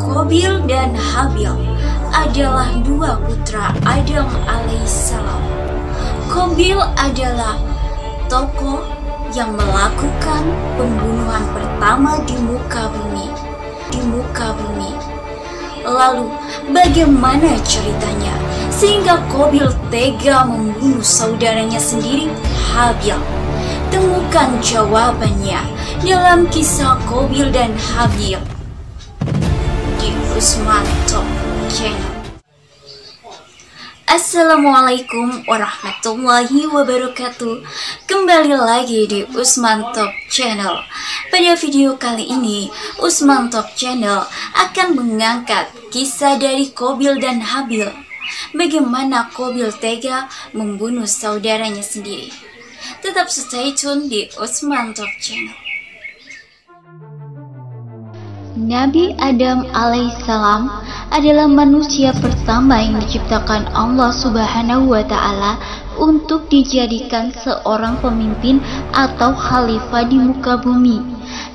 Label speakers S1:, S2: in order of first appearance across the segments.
S1: Qabil dan Habil adalah dua putra Adam alaihissalam. Qabil adalah tokoh yang melakukan pembunuhan pertama di muka bumi. Lalu, bagaimana ceritanya sehingga Qabil tega membunuh saudaranya sendiri, Habil? Temukan jawabannya dalam kisah Qabil dan Habil di Usman Top Channel. Assalamualaikum warahmatullahi wabarakatuh. Kembali lagi di Usman Top Channel. Pada video kali ini, Usman Top Channel akan mengangkat kisah dari Qabil dan Habil. Bagaimana Qabil tega membunuh saudaranya sendiri. Tetap stay tune di Usman Top Channel.
S2: Nabi Adam alaihissalam adalah manusia pertama yang diciptakan Allah Subhanahu wa Ta'ala untuk dijadikan seorang pemimpin atau khalifah di muka bumi,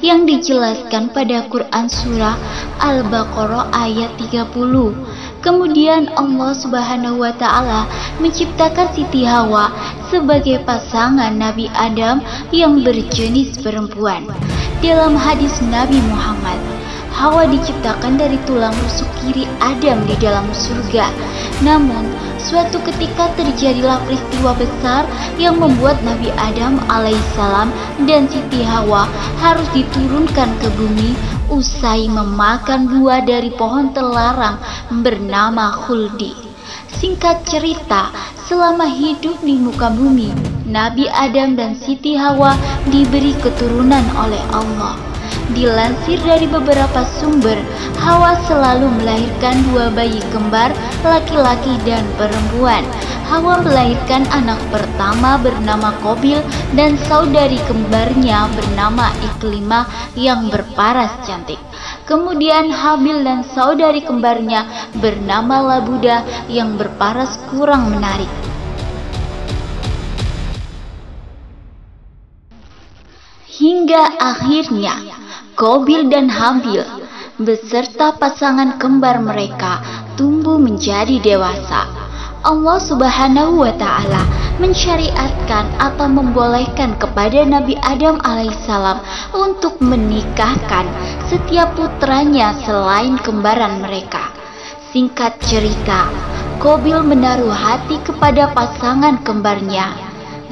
S2: yang dijelaskan pada Quran surah Al-Baqarah ayat 30. Kemudian Allah Subhanahu wa Ta'ala menciptakan Siti Hawa sebagai pasangan Nabi Adam yang berjenis perempuan. Dalam hadis Nabi Muhammad, Hawa diciptakan dari tulang rusuk kiri Adam di dalam surga. Namun, suatu ketika terjadilah peristiwa besar yang membuat Nabi Adam alaihissalam dan Siti Hawa harus diturunkan ke bumi usai memakan buah dari pohon terlarang bernama khuldi. Singkat cerita, selama hidup di muka bumi, Nabi Adam dan Siti Hawa diberi keturunan oleh Allah. Dilansir dari beberapa sumber, Hawa selalu melahirkan dua bayi kembar, laki-laki dan perempuan. Hawa melahirkan anak pertama bernama Qabil dan saudari kembarnya bernama Iklimah yang berparas cantik. Kemudian Habil dan saudari kembarnya bernama Labuda yang berparas kurang menarik. Hingga akhirnya Qabil dan Habil beserta pasangan kembar mereka tumbuh menjadi dewasa. Allah Subhanahu wa Ta'ala mensyariatkan atau membolehkan kepada Nabi Adam alaihissalam untuk menikahkan setiap putranya selain kembaran mereka. Singkat cerita, Qabil menaruh hati kepada pasangan kembarnya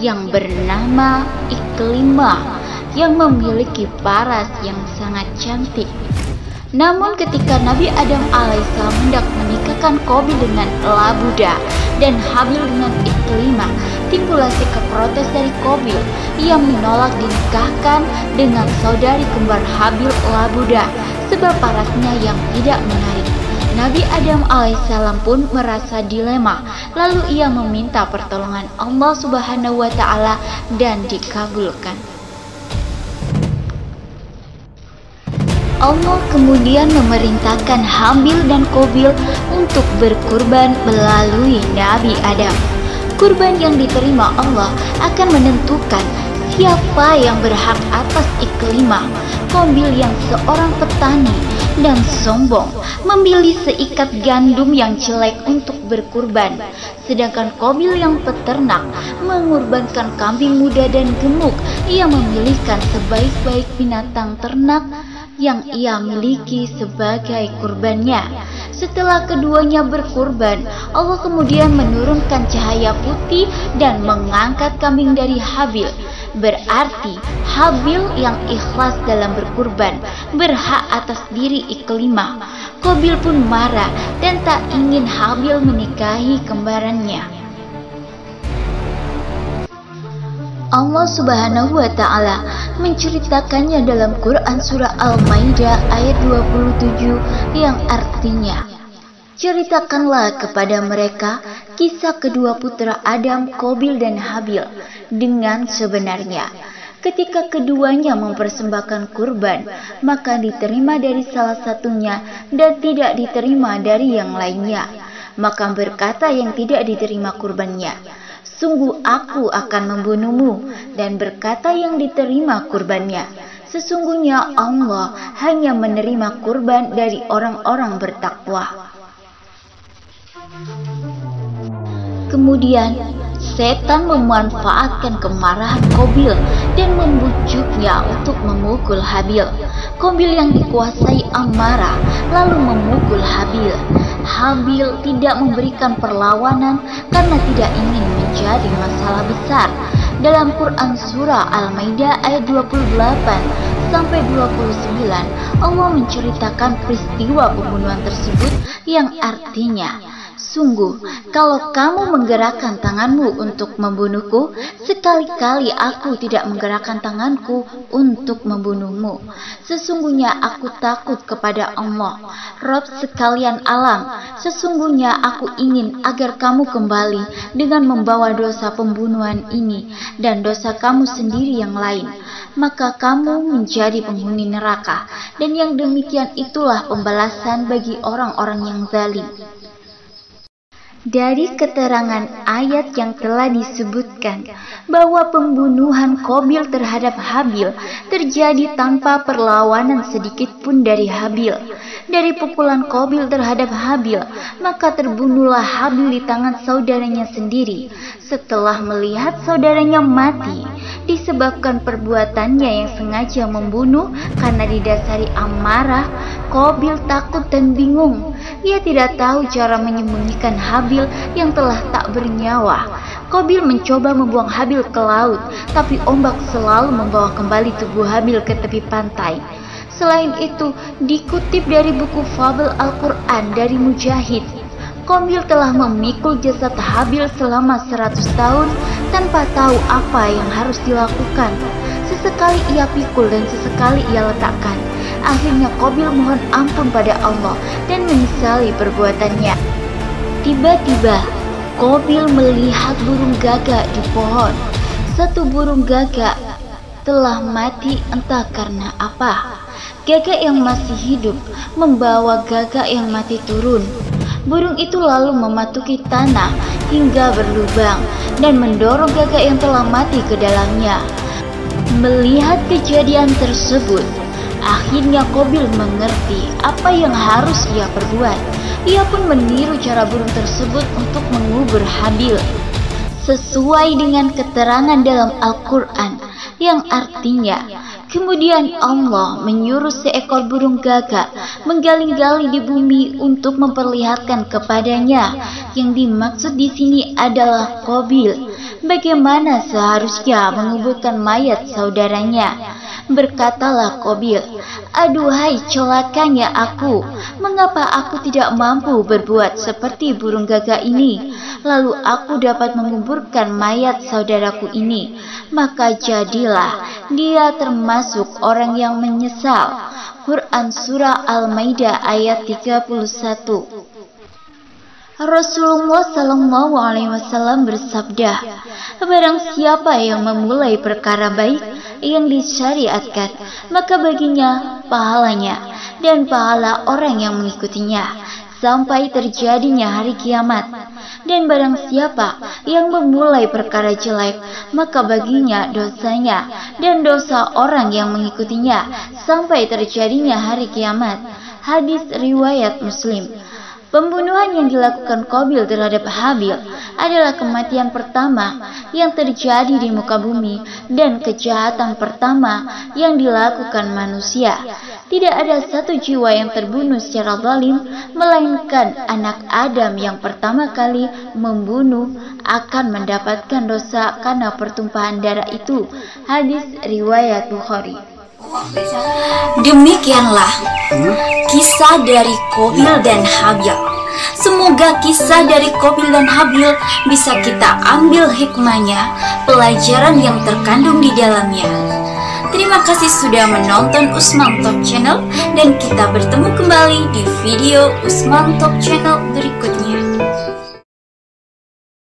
S2: yang bernama Iklimah yang memiliki paras yang sangat cantik. Namun ketika Nabi Adam alaihissalam hendak menikahkan Qabil dengan Labuda dan Habil dengan Iklimah, timbullah sikap protes dari Qabil. Ia menolak dinikahkan dengan saudari kembar Habil, Labuda, sebab parasnya yang tidak menarik. Nabi Adam alaihissalam pun merasa dilema, lalu ia meminta pertolongan Allah Subhanahu wa Ta'ala dan dikabulkan. Allah kemudian memerintahkan Habil dan Qabil untuk berkurban melalui Nabi Adam. Kurban yang diterima Allah akan menentukan siapa yang berhak atas Iklimah. Qabil yang seorang petani dan sombong memilih seikat gandum yang jelek untuk berkurban, sedangkan Qabil yang peternak mengorbankan kambing muda dan gemuk. Ia memilihkan sebaik-baik binatang ternak yang ia miliki sebagai kurbannya. Setelah keduanya berkurban, Allah kemudian menurunkan cahaya putih dan mengangkat kambing dari Habil. Berarti Habil yang ikhlas dalam berkurban berhak atas diri Iklimah. Qabil pun marah dan tak ingin Habil menikahi kembarannya. Allah Subhanahu wa Ta'ala menceritakannya dalam Quran surah Al-Maidah ayat 27 yang artinya, ceritakanlah kepada mereka kisah kedua putra Adam, Qabil dan Habil dengan sebenarnya. Ketika keduanya mempersembahkan kurban, maka diterima dari salah satunya dan tidak diterima dari yang lainnya. Maka berkata yang tidak diterima kurbannya, sungguh aku akan membunuhmu, dan berkata yang diterima kurbannya, Sesungguhnya Allah hanya menerima kurban dari orang-orang bertakwa. Kemudian setan memanfaatkan kemarahan Qabil dan membujuknya untuk memukul Habil. Qabil yang dikuasai amarah lalu memukul Habil. Habil tidak memberikan perlawanan karena tidak ingin menjadi masalah besar. Dalam Quran Surah Al-Maidah ayat 28 sampai 29, Allah menceritakan peristiwa pembunuhan tersebut yang artinya, sungguh, kalau kamu menggerakkan tanganmu untuk membunuhku, sekali-kali aku tidak menggerakkan tanganku untuk membunuhmu. Sesungguhnya aku takut kepada Allah, Rabb sekalian alam. Sesungguhnya aku ingin agar kamu kembali dengan membawa dosa pembunuhan ini dan dosa kamu sendiri yang lain. Maka kamu menjadi penghuni neraka, dan yang demikian itulah pembalasan bagi orang-orang yang zalim. Dari keterangan ayat yang telah disebutkan bahwa pembunuhan Qabil terhadap Habil terjadi tanpa perlawanan sedikit pun dari Habil. Dari pukulan Qabil terhadap Habil, maka terbunuhlah Habil di tangan saudaranya sendiri setelah melihat saudaranya mati disebabkan perbuatannya yang sengaja membunuh karena didasari amarah. Qabil takut dan bingung. Ia tidak tahu cara menyembunyikan Habil yang telah tak bernyawa. Qabil mencoba membuang Habil ke laut, tapi ombak selalu membawa kembali tubuh Habil ke tepi pantai. Selain itu, dikutip dari buku Fabel Al-Quran dari Mujahid, Qabil telah memikul jasad Habil selama 100 tahun tanpa tahu apa yang harus dilakukan. Sesekali ia pikul dan sesekali ia letakkan. Akhirnya Qabil mohon ampun pada Allah dan menyesali perbuatannya. Tiba-tiba Qabil melihat burung gagak di pohon. Satu burung gagak telah mati entah karena apa. Gagak yang masih hidup membawa gagak yang mati turun. Burung itu lalu mematuki tanah hingga berlubang dan mendorong gagak yang telah mati ke dalamnya. Melihat kejadian tersebut, akhirnya Qabil mengerti apa yang harus ia perbuat. Ia pun meniru cara burung tersebut untuk mengubur Habil. Sesuai dengan keterangan dalam Al-Quran yang artinya, kemudian Allah menyuruh seekor burung gagak menggali-gali di bumi untuk memperlihatkan kepadanya. Yang dimaksud di sini adalah Qabil. Bagaimana seharusnya menguburkan mayat saudaranya? Berkatalah Qabil, aduhai celakanya aku, mengapa aku tidak mampu berbuat seperti burung gagak ini? Lalu aku dapat menguburkan mayat saudaraku ini. Maka jadilah dia termasuk orang yang menyesal. Quran Surah Al-Maidah ayat 31. Rasulullah SAW bersabda, barang siapa yang memulai perkara baik yang disyariatkan, maka baginya pahalanya dan pahala orang yang mengikutinya sampai terjadinya hari kiamat. Dan barang siapa yang memulai perkara jelek, maka baginya dosanya dan dosa orang yang mengikutinya sampai terjadinya hari kiamat. Hadis riwayat Muslim. Pembunuhan yang dilakukan Qabil terhadap Habil adalah kematian pertama yang terjadi di muka bumi dan kejahatan pertama yang dilakukan manusia. Tidak ada satu jiwa yang terbunuh secara zalim, melainkan anak Adam yang pertama kali membunuh akan mendapatkan dosa karena pertumpahan darah itu. Hadis riwayat Bukhari.
S1: Demikianlah kisah dari Qabil dan Habil. Semoga kisah dari Qabil dan Habil bisa kita ambil hikmahnya, pelajaran yang terkandung di dalamnya. Terima kasih sudah menonton Usman Top Channel, dan kita bertemu kembali di video Usman Top Channel berikutnya.